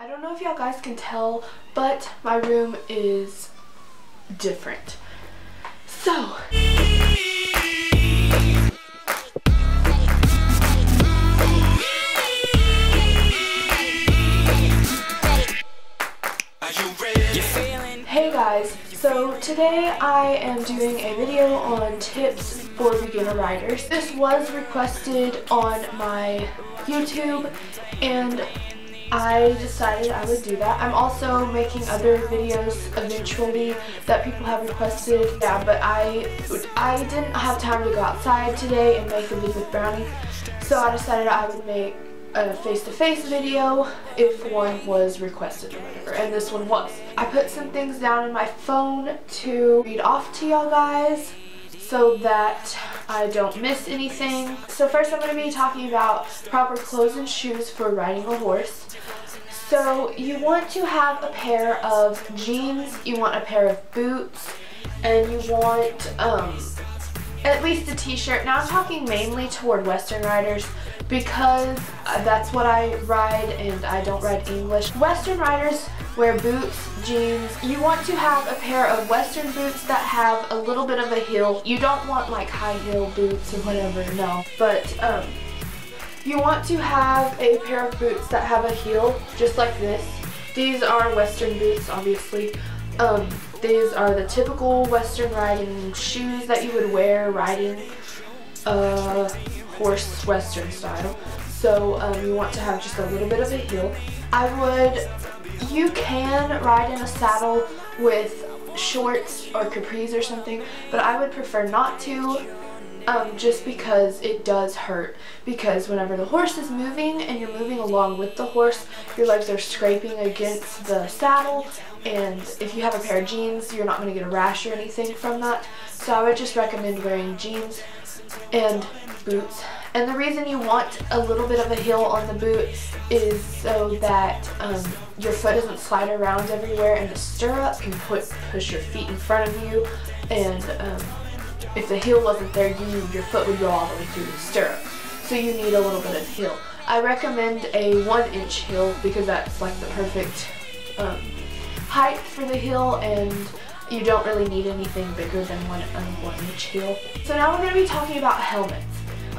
I don't know if y'all guys can tell, but my room is different. So, hey guys, so today I am doing a video on tips for beginner riders. This was requested on my YouTube and I decided I would do that. I'm also making other videos eventually that people have requested. Yeah, but I didn't have time to go outside today and make a vid with Brownie, so I decided I would make a face-to-face video if one was requested or whatever, and this one was. I put some things down in my phone to read off to y'all guys so that I don't miss anything. So first I'm going to be talking about proper clothes and shoes for riding a horse. So you want to have a pair of jeans, you want a pair of boots, and you want at least a t-shirt. Now I'm talking mainly toward Western riders because that's what I ride and I don't ride English. Western riders wear boots, jeans. You want to have a pair of Western boots that have a little bit of a heel. You don't want like high heel boots or whatever, no. But you want to have a pair of boots that have a heel, just like this. These are Western boots, obviously. These are the typical Western riding shoes that you would wear riding horse Western style. So you want to have just a little bit of a heel. You can ride in a saddle with shorts or capris or something, but I would prefer not to. Just because it does hurt, because whenever the horse is moving and you're moving along with the horse, your legs are scraping against the saddle, and if you have a pair of jeans, you're not going to get a rash or anything from that. So I would just recommend wearing jeans and boots. And the reason you want a little bit of a heel on the boot is so that your foot doesn't slide around everywhere, and the stirrup can push your feet in front of you, and if the heel wasn't there, your foot would go all the way through the stirrup. So you need a little bit of heel. I recommend a 1-inch heel because that's like the perfect height for the heel, and you don't really need anything bigger than a 1-inch heel. So now we're going to be talking about helmets.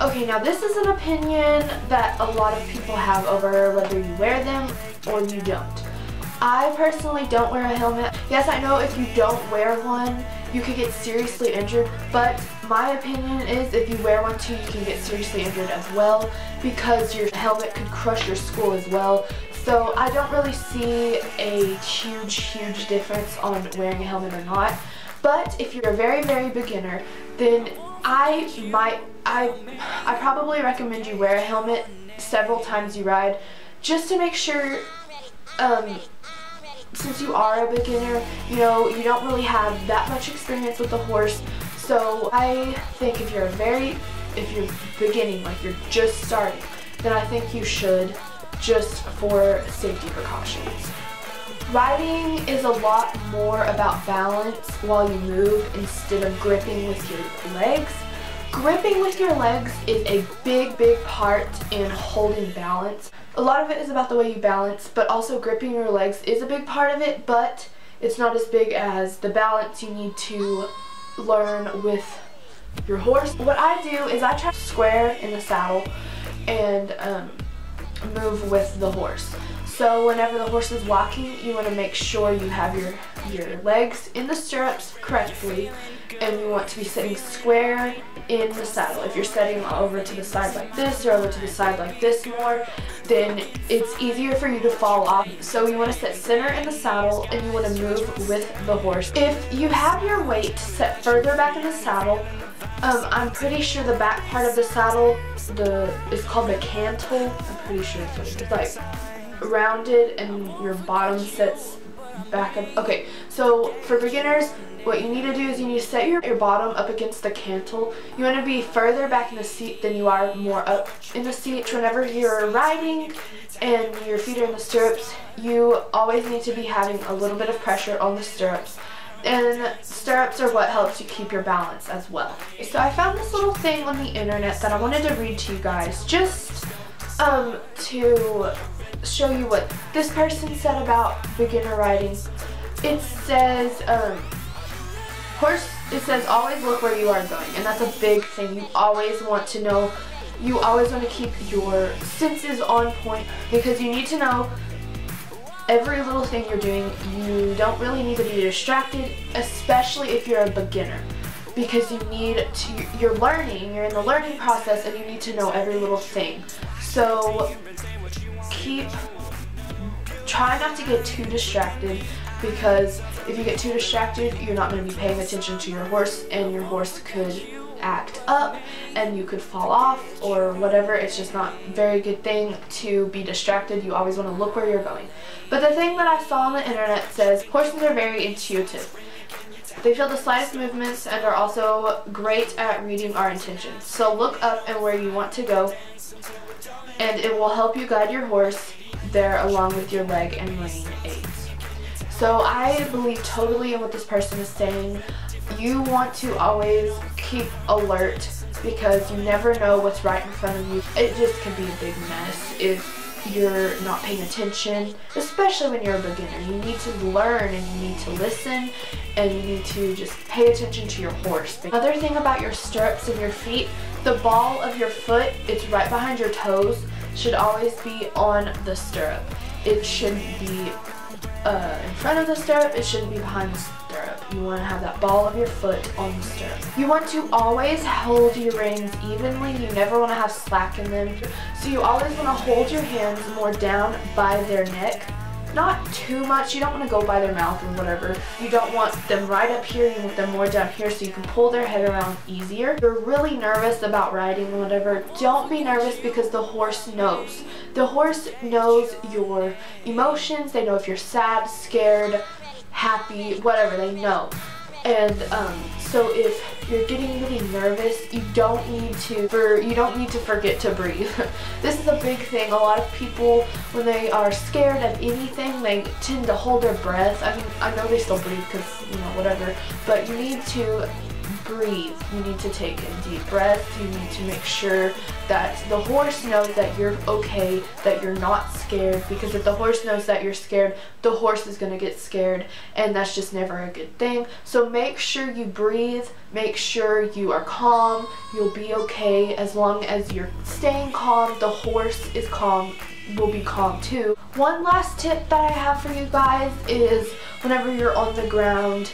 Okay, now this is an opinion that a lot of people have over whether you wear them or you don't. I personally don't wear a helmet. Yes, I know if you don't wear one, you could get seriously injured, but my opinion is if you wear one too, you can get seriously injured as well because your helmet could crush your skull as well. So I don't really see a huge difference on wearing a helmet or not. But if you're a very beginner, then I probably recommend you wear a helmet several times you ride, just to make sure, since you are a beginner, you know, you don't really have that much experience with the horse. So I think if you're beginning, like you're just starting, then I think you should, just for safety precautions. Riding is a lot more about balance while you move instead of gripping with your legs. Gripping with your legs is a big part in holding balance. A lot of it is about the way you balance, but also gripping your legs is a big part of it, but it's not as big as the balance you need to learn with your horse. What I do is I try to square in the saddle and move with the horse. So whenever the horse is walking, you want to make sure you have your legs in the stirrups correctly, and you want to be sitting square in the saddle. If you're setting over to the side like this or over to the side like this more, then it's easier for you to fall off. So you want to sit center in the saddle and you want to move with the horse. If you have your weight set further back in the saddle, I'm pretty sure the back part of the saddle is called the cantle. I'm pretty sure that's what it is. Like rounded, and your bottom sits back up. Okay, so for beginners, what you need to do is you need to set your bottom up against the cantle. You want to be further back in the seat than you are more up in the seat. Whenever you're riding and your feet are in the stirrups, you always need to be having a little bit of pressure on the stirrups. And stirrups are what helps you keep your balance as well. So I found this little thing on the internet that I wanted to read to you guys, just to show you what this person said about beginner riding. It says, it says always look where you are going, and that's a big thing. You always want to know, you always want to keep your senses on point, because you need to know every little thing you're doing. You don't really need to be distracted, especially if you're a beginner, because you're learning, you're in the learning process, and you need to know every little thing. So try not to get too distracted, because if you get too distracted, you're not going to be paying attention to your horse, and your horse could act up and you could fall off or whatever. It's just not a very good thing to be distracted. You always want to look where you're going. But the thing that I saw on the internet says horses are very intuitive. They feel the slightest movements and are also great at reading our intentions. So look up and where you want to go, and it will help you guide your horse there along with your leg and rein aids. So I believe totally in what this person is saying. You want to always keep alert, because you never know what's right in front of you. It just can be a big mess if you're not paying attention, especially when you're a beginner. You need to learn, and you need to listen, and you need to just pay attention to your horse. Another thing about your stirrups and your feet, the ball of your foot, it's right behind your toes, should always be on the stirrup. It shouldn't be in front of the stirrup, it shouldn't be behind the stirrup. You want to have that ball of your foot on the stirrup. You want to always hold your reins evenly. You never want to have slack in them. So you always want to hold your hands more down by their neck. Not too much. You don't want to go by their mouth or whatever. You don't want them right up here. You want them more down here so you can pull their head around easier. If you're really nervous about riding or whatever, don't be nervous, because the horse knows. The horse knows your emotions. They know if you're sad, scared, happy, whatever, they know. And so if you're getting really nervous, you don't need to forget to breathe. This is a big thing. A lot of people, when they are scared of anything, they tend to hold their breath. I mean, I know they still breathe because, whatever, but you need to breathe. You need to take in deep breaths. You need to make sure that the horse knows that you're okay, that you're not scared, because if the horse knows that you're scared, the horse is going to get scared, and that's just never a good thing. So make sure you breathe, make sure you are calm. You'll be okay. As long as you're staying calm, the horse is calm, will be calm too. One last tip that I have for you guys is whenever you're on the ground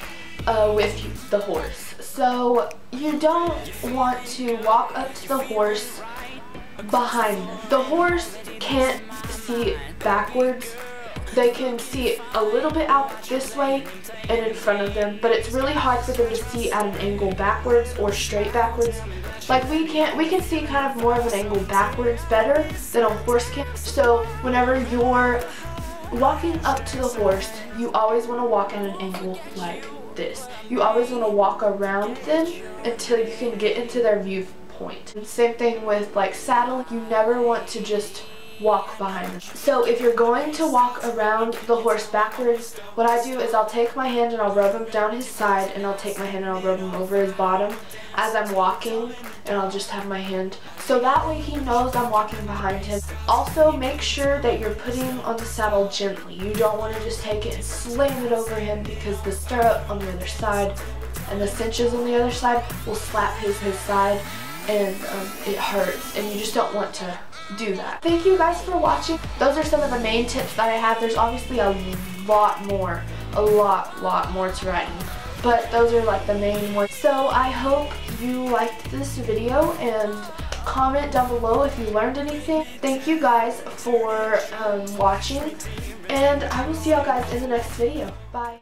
with the horse. So you don't want to walk up to the horse behind them. The horse can't see backwards. They can see a little bit out this way and in front of them, but it's really hard for them to see at an angle backwards or straight backwards. Like we can see kind of more of an angle backwards better than a horse can. So whenever you're walking up to the horse, you always want to walk at an angle like this. You always want to walk around them until you can get into their viewpoint. And same thing with like saddle. You never want to just walk behind them. So if you're going to walk around the horse backwards, what I do is I'll take my hand and I'll rub him down his side, and I'll take my hand and I'll rub him over his bottom as I'm walking, and I'll just have my hand. So that way he knows I'm walking behind him. Also make sure that you're putting on the saddle gently. You don't want to just take it and slam it over him, because the stirrup on the other side and the cinches on the other side will slap his side, and it hurts, and you just don't want to do that. Thank you guys for watching. Those are some of the main tips that I have. There's obviously a lot more to riding, but those are like the main ones. So I hope you liked this video, and comment down below if you learned anything. Thank you guys for watching, and I will see y'all guys in the next video. Bye.